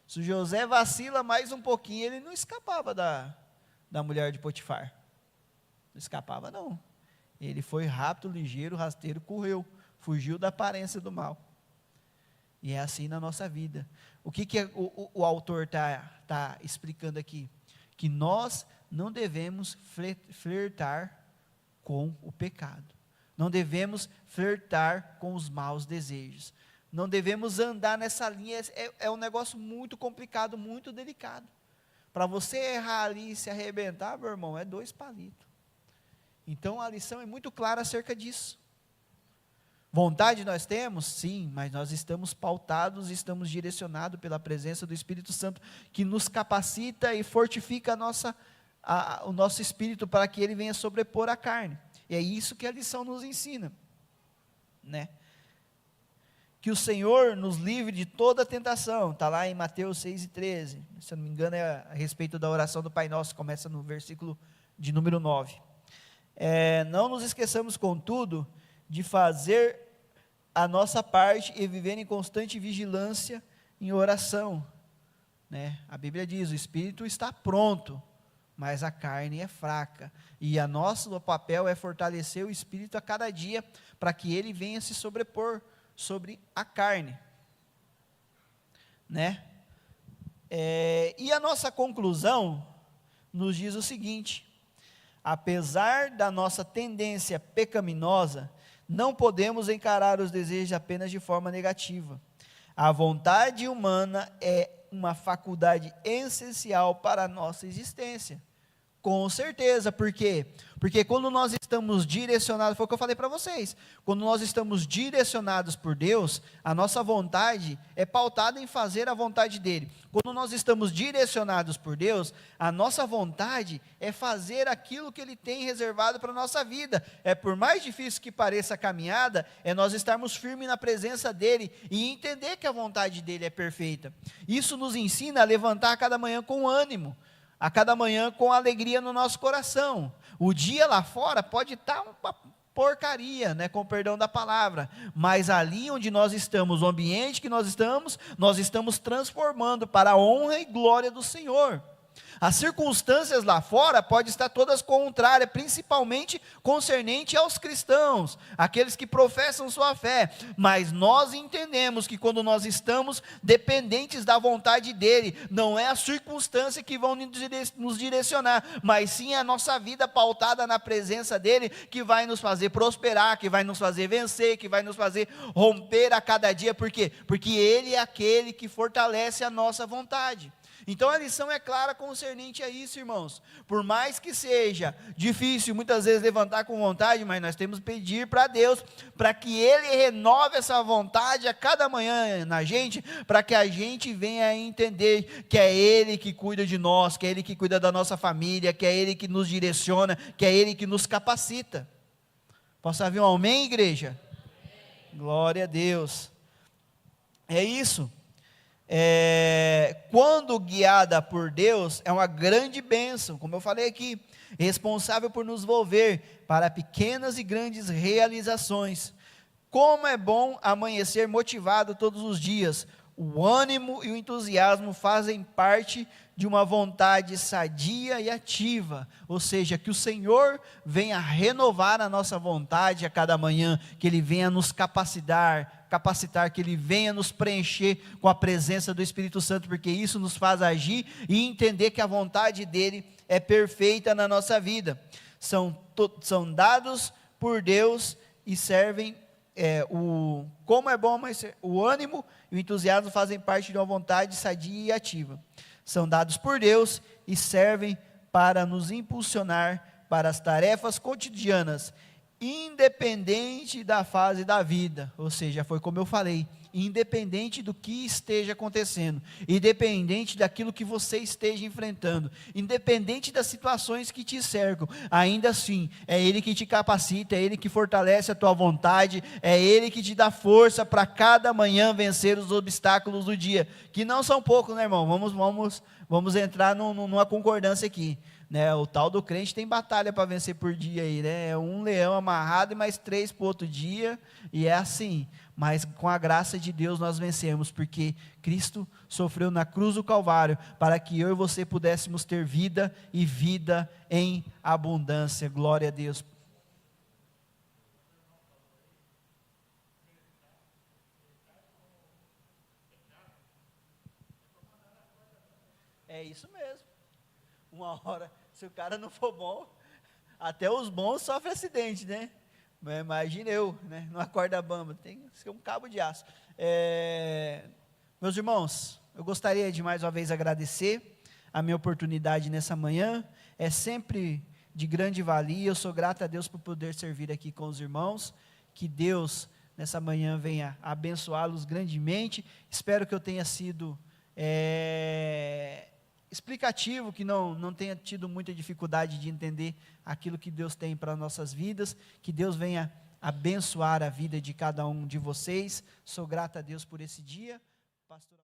Se José vacila mais um pouquinho, ele não escapava da mulher de Potifar. Não escapava, não. Ele foi rápido, ligeiro, rasteiro, correu, fugiu da aparência do mal. E é assim na nossa vida. O que o autor está explicando aqui? Que nós não devemos flertar com o pecado. Não devemos flertar com os maus desejos. Não devemos andar nessa linha. É um negócio muito complicado, muito delicado. Para você errar ali e se arrebentar, meu irmão, é 2 palitos. Então a lição é muito clara acerca disso. Vontade nós temos? Sim, mas nós estamos pautados e estamos direcionados pela presença do Espírito Santo, que nos capacita e fortifica o nosso espírito para que ele venha sobrepor a carne. E é isso que a lição nos ensina, né? Que o Senhor nos livre de toda tentação, está lá em Mateus 6:13, se eu não me engano é a respeito da oração do Pai Nosso, começa no versículo de número 9. Não nos esqueçamos, contudo, de fazer a nossa parte e viver em constante vigilância em oração, né? A Bíblia diz, o Espírito está pronto, mas a carne é fraca, e nosso papel é fortalecer o Espírito a cada dia, para que ele venha se sobrepor sobre a carne, né? E a nossa conclusão nos diz o seguinte: apesar da nossa tendência pecaminosa, não podemos encarar os desejos apenas de forma negativa. A vontade humana é uma faculdade essencial para a nossa existência. Com certeza, por quê? Porque quando nós estamos direcionados, foi o que eu falei para vocês, quando nós estamos direcionados por Deus, a nossa vontade é pautada em fazer a vontade dEle. Quando nós estamos direcionados por Deus, a nossa vontade é fazer aquilo que Ele tem reservado para a nossa vida. Por mais difícil que pareça a caminhada, nós estarmos firmes na presença dEle e entender que a vontade dEle é perfeita. Isso nos ensina a levantar a cada manhã com ânimo, a cada manhã com alegria no nosso coração. O dia lá fora pode estar uma porcaria, né, com perdão da palavra, mas ali onde nós estamos, o ambiente que nós estamos transformando para a honra e glória do Senhor. As circunstâncias lá fora podem estar todas contrárias, principalmente concernente aos cristãos, aqueles que professam sua fé, mas nós entendemos que quando nós estamos dependentes da vontade dEle, não é a circunstância que vão nos direcionar, mas sim a nossa vida pautada na presença dEle, que vai nos fazer prosperar, que vai nos fazer vencer, que vai nos fazer romper a cada dia. Por quê? Porque Ele é aquele que fortalece a nossa vontade. Então a lição é clara concernente a isso, irmãos. Por mais que seja difícil muitas vezes levantar com vontade, mas nós temos que pedir para Deus, para que Ele renove essa vontade a cada manhã na gente, para que a gente venha a entender que é Ele que cuida de nós, que é Ele que cuida da nossa família, que é Ele que nos direciona, que é Ele que nos capacita. Posso ouvir um amém, igreja? Amém. Glória a Deus. É isso. Quando guiada por Deus, é uma grande bênção, como eu falei aqui, responsável por nos volver para pequenas e grandes realizações. Como é bom amanhecer motivado todos os dias. O ânimo e o entusiasmo fazem parte de uma vontade sadia e ativa, ou seja, que o Senhor venha renovar a nossa vontade a cada manhã, que Ele venha nos capacitar, que Ele venha nos preencher com a presença do Espírito Santo, porque isso nos faz agir e entender que a vontade dEle é perfeita na nossa vida. São dados por Deus e servem, como é bom, mas o ânimo e o entusiasmo fazem parte de uma vontade sadia e ativa. São dados por Deus e servem para nos impulsionar para as tarefas cotidianas, independente da fase da vida, ou seja, foi como eu falei, independente do que esteja acontecendo, independente daquilo que você esteja enfrentando, independente das situações que te cercam, ainda assim, é Ele que te capacita, é Ele que fortalece a tua vontade, é Ele que te dá força para cada manhã vencer os obstáculos do dia, que não são poucos, né, irmão? Vamos entrar numa concordância aqui. Né, o tal do crente tem batalha para vencer por dia aí, né? É um leão amarrado e mais 3 para o outro dia, e é assim, mas com a graça de Deus nós vencemos, porque Cristo sofreu na cruz do Calvário, para que eu e você pudéssemos ter vida, e vida em abundância. Glória a Deus. É isso mesmo, uma hora, se o cara não for bom, até os bons sofrem acidente, né? Imagina eu, né? Numa corda bamba, tem que ser um cabo de aço. Meus irmãos, eu gostaria de mais uma vez agradecer a minha oportunidade nessa manhã, é sempre de grande valia, eu sou grato a Deus por poder servir aqui com os irmãos, que Deus nessa manhã venha abençoá-los grandemente, espero que eu tenha sido explicativo, que não tenha tido muita dificuldade de entender aquilo que Deus tem para nossas vidas, que Deus venha abençoar a vida de cada um de vocês, sou grato a Deus por esse dia, pastor.